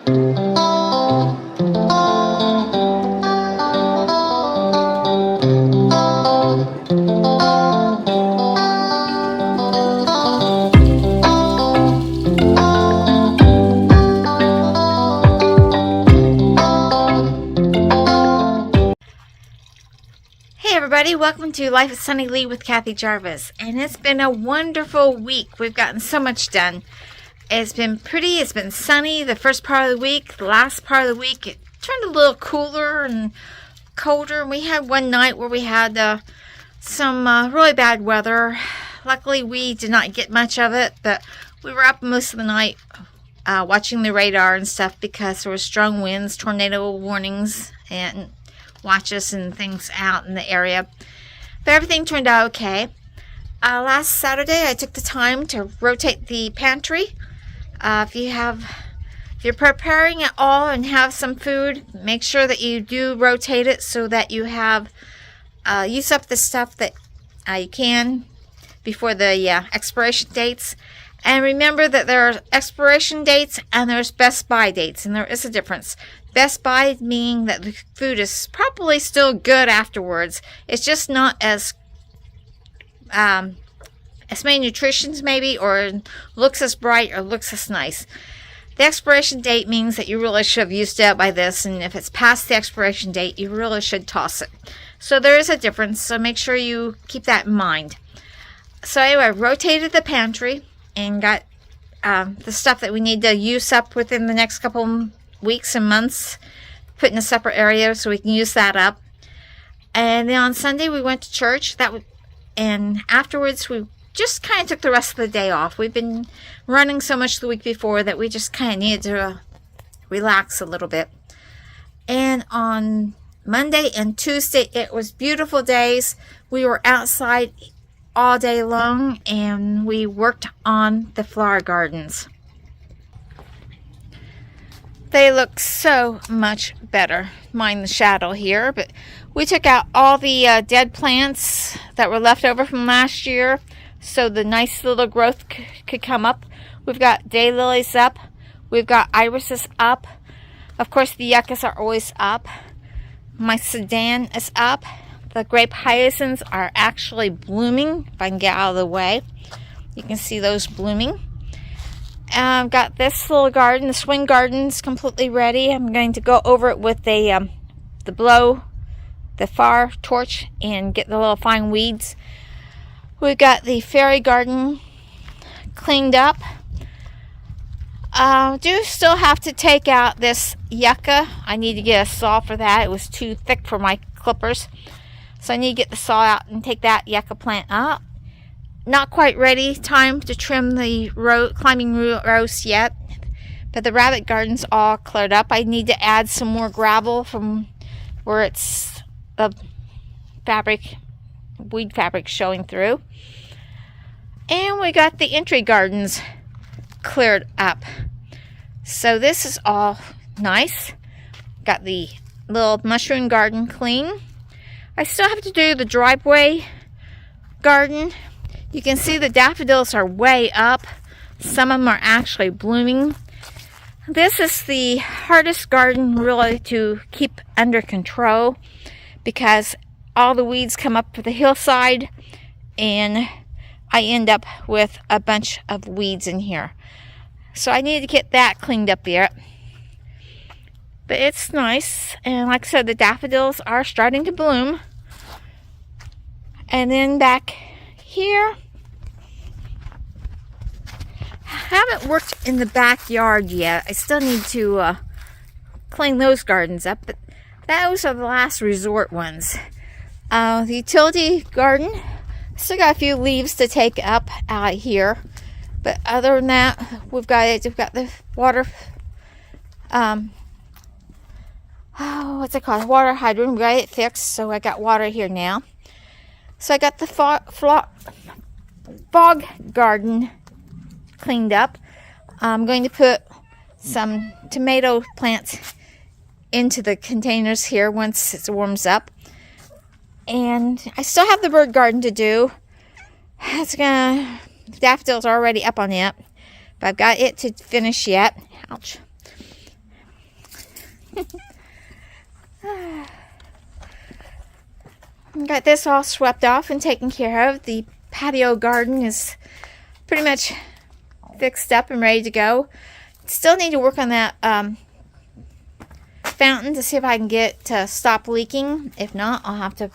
Hey everybody, welcome to Life with Sunny Lee with Kathy Jarvis, and it's been a wonderful week. We've gotten so much done. It's been pretty, it's been sunny the first part of the week. The last part of the week it turned a little cooler and colder. We had one night where we had some really bad weather. Luckily we did not get much of it, but we were up most of the night watching the radar and stuff because there were strong winds, tornado warnings, and watches and things out in the area. But everything turned out okay. Last Saturday I took the time to rotate the pantry. If you're preparing at all and have some food, make sure that you do rotate it so that you have use up the stuff that you can before the expiration dates. And remember that there are expiration dates and there's best by dates, and there is a difference. Best by meaning that the food is probably still good afterwards. It's just not as many nutritions maybe, or looks as bright or looks as nice. The expiration date means that you really should have used it up by this, and if it's past the expiration date, you really should toss it. So there is a difference, so make sure you keep that in mind. So anyway, I rotated the pantry and got the stuff that we need to use up within the next couple weeks and months, put in a separate area so we can use that up. And then on Sunday we went to church. And afterwards we just kind of took the rest of the day off. We've been running so much the week before that we just kind of needed to relax a little bit. And on Monday and Tuesday it was beautiful days. We were outside all day long and we worked on the flower gardens. They look so much better. Mind the shadow here, but we took out all the dead plants that were left over from last year so the nice little growth could come up. We've got daylilies up. We've got irises up. Of course, the yuccas are always up. My sedan is up. The grape hyacinths are actually blooming. If I can get out of the way, you can see those blooming. I've got this little garden, the swing garden's completely ready. I'm going to go over it with the far torch and get the little fine weeds. We've got the fairy garden cleaned up. Do still have to take out this yucca. I need to get a saw for that. It was too thick for my clippers. So I need to get the saw out and take that yucca plant out. Not quite ready. Time to trim the climbing rose yet. But the rabbit garden's all cleared up. I need to add some more gravel from where it's the weed fabric showing through. And we got the entry gardens cleared up. So this is all nice. Got the little mushroom garden clean. I still have to do the driveway garden. You can see the daffodils are way up. Some of them are actually blooming. This is the hardest garden really to keep under control because all the weeds come up the hillside and I end up with a bunch of weeds in here. So I need to get that cleaned up yet. But it's nice, and like I said, the daffodils are starting to bloom. And then back here, I haven't worked in the backyard yet. I still need to clean those gardens up, but those are the last resort ones. The utility garden, still got a few leaves to take up out here, but other than that, we've got the water, what's it called? Water hydrant. We got it fixed, so I got water here now. So I got the fog garden cleaned up. I'm going to put some tomato plants into the containers here once it warms up. And I still have the bird garden to do. Daffodils are already up on it, but I've got it to finish yet. Ouch. Got this all swept off and taken care of. The patio garden is pretty much fixed up and ready to go. Still need to work on that fountain to see if I can get it to stop leaking. If not, I'll have to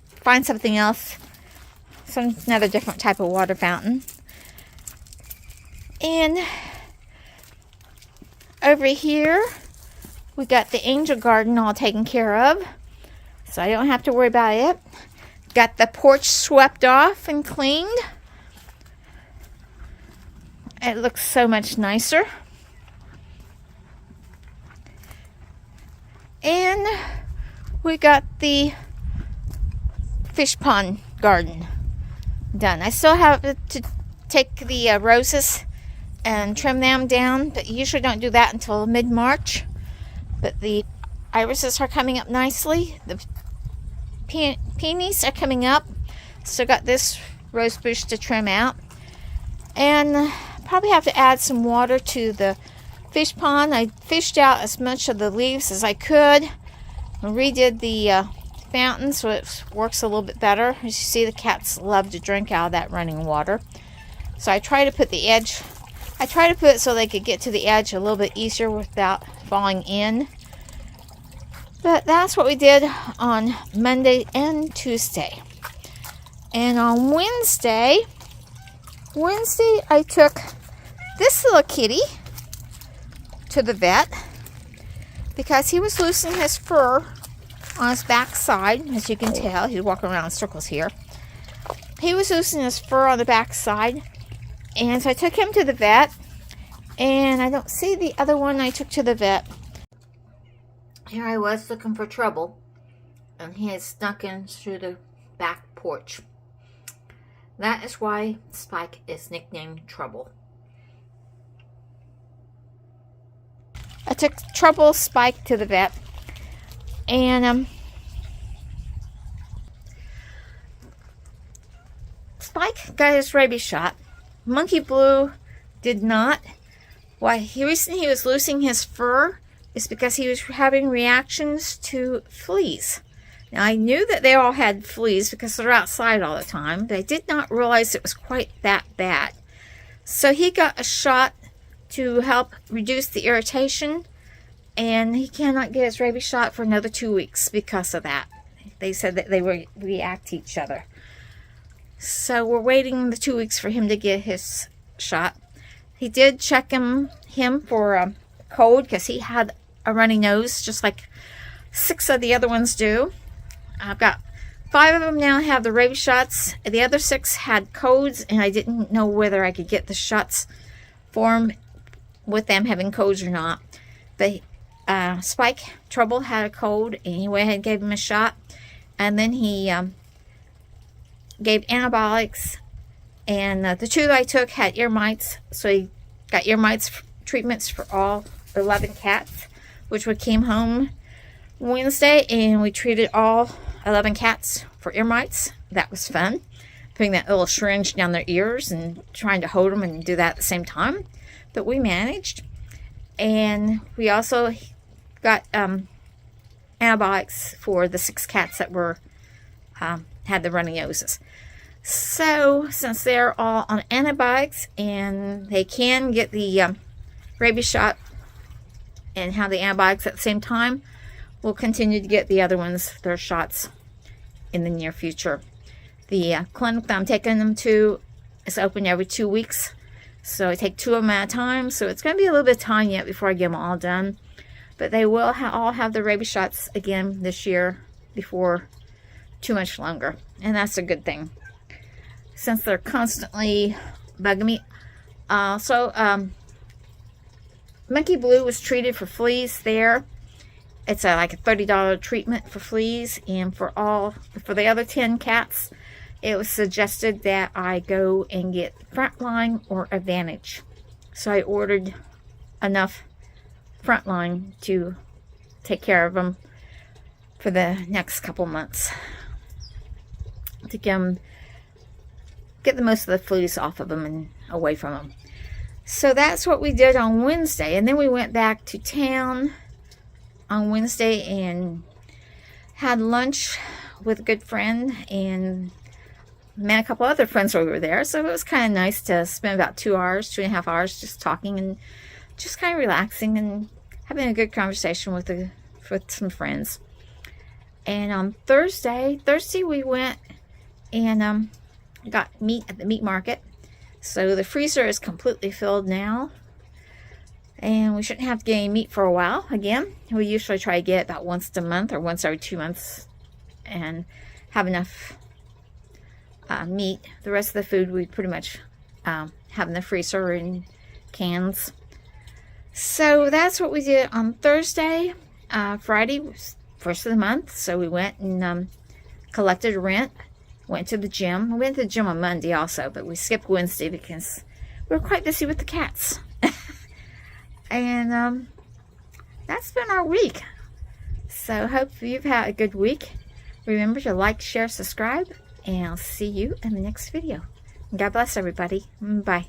find something else, another different type of water fountain. And over here, we got the angel garden all taken care of, so I don't have to worry about it. Got the porch swept off and cleaned. It looks so much nicer. And we got the fish pond garden done. I still have to take the roses and trim them down, but you usually don't do that until mid-March. But the irises are coming up nicely. The peonies are coming up. Still got this rose bush to trim out. And probably have to add some water to the fish pond. I fished out as much of the leaves as I could. I redid the fountain so it works a little bit better. As you see, the cats love to drink out of that running water. So I try to put it so they could get to the edge a little bit easier without falling in. But that's what we did on Monday and Tuesday. And on Wednesday I took this little kitty to the vet because he was losing his fur on his back side. As you can tell, he's walking around in circles here. He was losing his fur on the back side, and so I took him to the vet, and I don't see the other one I took to the vet. Here I was looking for Trouble, and he had snuck in through the back porch. That is why Spike is nicknamed Trouble. I took Trouble Spike to the vet, and Spike got his rabies shot. Monkey Blue did not. Why the reason he was losing his fur is because he was having reactions to fleas. Now, I knew that they all had fleas because they're outside all the time, but I did not realize it was quite that bad. So he got a shot to help reduce the irritation, and he cannot get his rabies shot for another 2 weeks because of that. They said that they would react to each other. So we're waiting the 2 weeks for him to get his shot. He did check him for a cold because he had a runny nose, just like 6 of the other ones do. I've got 5 of them now have the rabies shots. The other 6 had colds, and I didn't know whether I could get the shots for them with them having colds or not. But Spike Trouble had a cold, and he went ahead and gave him a shot. And then he gave antibiotics. And the 2 that I took had ear mites, so he got ear mites treatments for all 11 cats, which we came home Wednesday, and we treated all 11 cats for ear mites. That was fun, putting that little syringe down their ears and trying to hold them and do that at the same time. But we managed. And we also got antibiotics for the 6 cats that were had the runny noses. So since they're all on antibiotics and they can get the rabies shot and have the antibiotics at the same time, we'll continue to get the other ones their shots in the near future. The clinic that I'm taking them to is open every 2 weeks, so I take 2 of them at a time. So it's going to be a little bit of time yet before I get them all done, but they will all have the rabies shots again this year before too much longer, and that's a good thing since they're constantly bugging me. Monkey Blue was treated for fleas there. It's like a $30 treatment for fleas, and for the other 10 cats, it was suggested that I go and get Frontline or Advantage. So I ordered enough Frontline to take care of them for the next couple months to get the most of the fleas off of them and away from them. So that's what we did on Wednesday, and then we went back to town on Wednesday and had lunch with a good friend and met a couple other friends while we were there. So it was kind of nice to spend about 2.5 hours just talking and just kind of relaxing and having a good conversation with some friends. And on Thursday we went and got meat at the meat market. So the freezer is completely filled now, and we shouldn't have to get any meat for a while. Again, we usually try to get about once a month or once every 2 months and have enough meat. The rest of the food we pretty much have in the freezer in cans. So that's what we did on Thursday. Friday was first of the month, so we went and collected rent. Went to the gym. We went to the gym on Monday also, but we skipped Wednesday because we were quite busy with the cats. And that's been our week. So hope you've had a good week. Remember to like, share, subscribe, and I'll see you in the next video. God bless everybody. Bye.